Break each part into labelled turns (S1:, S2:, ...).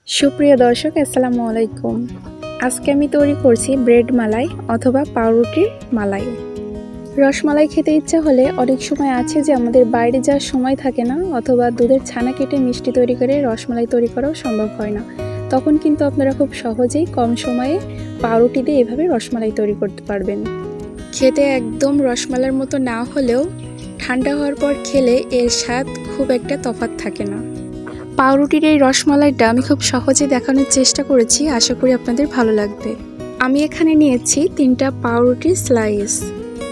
S1: সুপ্রিয় দর্শক, আসসালামু আলাইকুম। আজকে আমি তৈরি করছি ব্রেড মালাই অথবা পাউরুটির মালাই। রসমালাই খেতে ইচ্ছা হলে অনেক সময় আছে যে আমাদের বাইরে যাওয়ার সময় থাকে না, অথবা দুধের ছানা কেটে মিষ্টি তৈরি করে রসমালাই তৈরি করাও সম্ভব হয় না। তখন কিন্তু আপনারা খুব সহজেই কম সময়ে পাউরুটি দিয়ে এভাবে রসমালাই তৈরি করতে পারবেন। খেতে একদম রসমালাইয়ের মতো না হলেও ঠান্ডা হওয়ার পর খেলে এর স্বাদ খুব একটা তফাৎ থাকে না। পাউরুটির এই রসমালাইটা আমি খুব সহজে দেখানোর চেষ্টা করেছি, আশা করি আপনাদের ভালো লাগবে। আমি এখানে নিয়েছি 3টা পাউরুটির স্লাইস।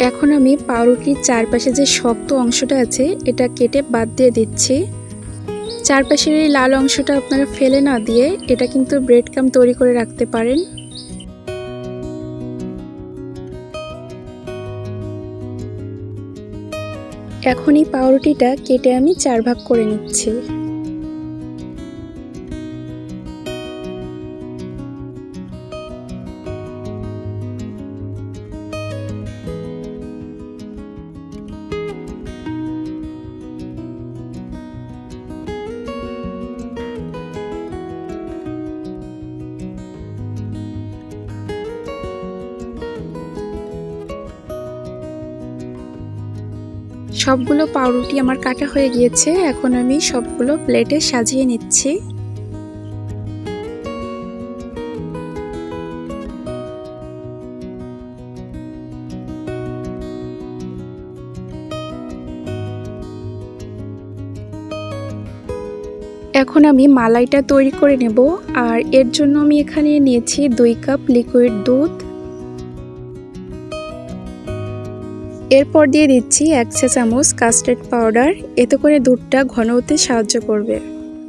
S1: এখন আমি পাউরুটির চারপাশে যে শক্ত অংশটা আছে এটা কেটে বাদ দিয়ে দিচ্ছি। চারপাশের এই লাল অংশটা আপনারা ফেলে না দিয়ে এটা কিন্তু ব্রেড ক্রাম্ব তৈরি করে রাখতে পারেন। এখন এই পাউরুটিটা কেটে আমি 4 ভাগ করে নিচ্ছি। সবগুলো পাউরুটি আমার কাটা হয়ে গিয়েছে। এখন আমি সবগুলো প্লেটে সাজিয়ে নিচ্ছি। এখন আমি মালাইটা তৈরি করে নেব, আর এর জন্য আমি এখানে নিয়েছি 2 কাপ লিকুইড দুধ। এরপর দিয়ে দিচ্ছি 1 চা চামচ কাস্টার্ড পাউডার, এতে করে দুধটা ঘন হতে সাহায্য করবে।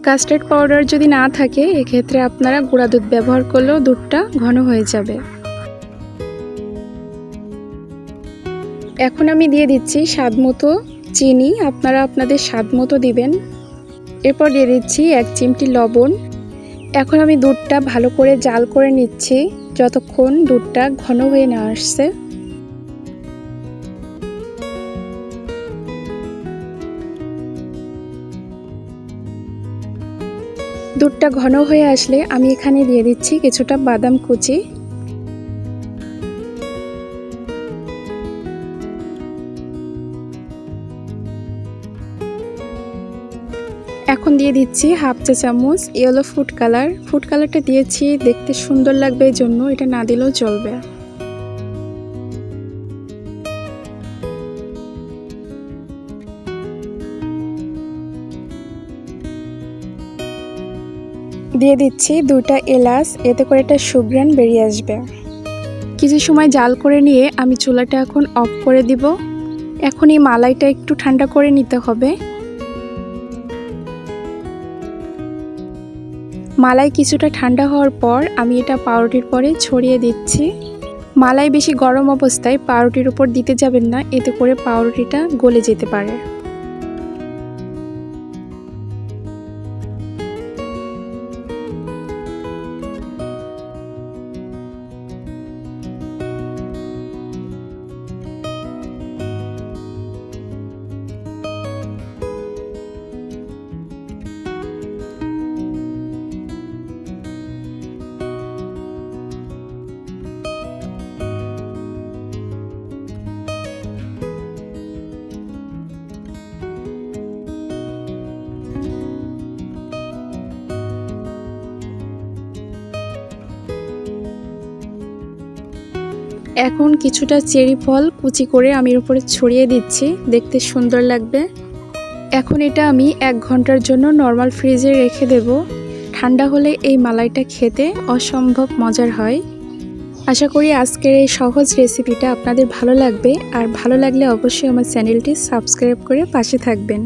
S1: কাস্টার্ড পাউডার যদি না থাকে এক্ষেত্রে আপনারা গুঁড়া দুধ ব্যবহার করলেও দুধটা ঘন হয়ে যাবে। এখন আমি দিয়ে দিচ্ছি স্বাদ মতো চিনি, আপনারা আপনাদের স্বাদ মতো দিবেন। এরপর দিয়ে দিচ্ছি 1 চিমটি লবণ। এখন আমি দুধটা ভালো করে জাল করে নিচ্ছি যতক্ষণ দুধটা ঘন হয়ে না আসছে। দুধটা ঘন হয়ে আসলে আমি এখানে দিয়ে দিচ্ছি কিছুটা বাদাম কুচি। এখন দিয়ে দিচ্ছি 1/2 চা চামচ ইয়েলো ফুড কালার। ফুড কালারটা দিয়েছি দেখতে সুন্দর লাগবে, এই জন্য, এটা না দিলেও চলবে। দিয়ে দিচ্ছি 2টা এলাচ, এতে করে একটা সুঘ্রাণ বেরিয়ে আসবে। কিছু সময় জাল করে নিয়ে আমি চুলাটা এখন অফ করে দিব। এখন এই মালাইটা একটু ঠান্ডা করে নিতে হবে। মালাই কিছুটা ঠান্ডা হওয়ার পর আমি এটা পাউরুটির পরে ছড়িয়ে দিচ্ছি। মালাই বেশি গরম অবস্থায় পাউরুটির উপর দিতে যাবেন না, এতে করে পাউরুটিটা গলে যেতে পারে। এখন কিছুটা চেরি ফল কুচি করে আমি এর উপরে ছড়িয়ে দিচ্ছি, দেখতে সুন্দর লাগবে। এখন এটা আমি 1 ঘন্টার জন্য নর্মাল ফ্রিজে রেখে দেব। ঠান্ডা হলে এই মালাইটা খেতে অসম্ভব মজার হয়। আশা করি আজকের এই সহজ রেসিপিটা আপনাদের ভালো লাগবে, আর ভালো লাগলে অবশ্যই আমার চ্যানেলটি সাবস্ক্রাইব করে পাশে থাকবেন।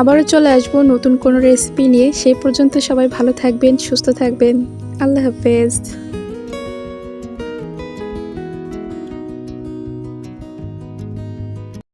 S1: আবারও চলে আসবো নতুন কোনো রেসিপি নিয়ে। সেই পর্যন্ত সবাই ভালো থাকবেন, সুস্থ থাকবেন। আল্লাহ হাফেজ।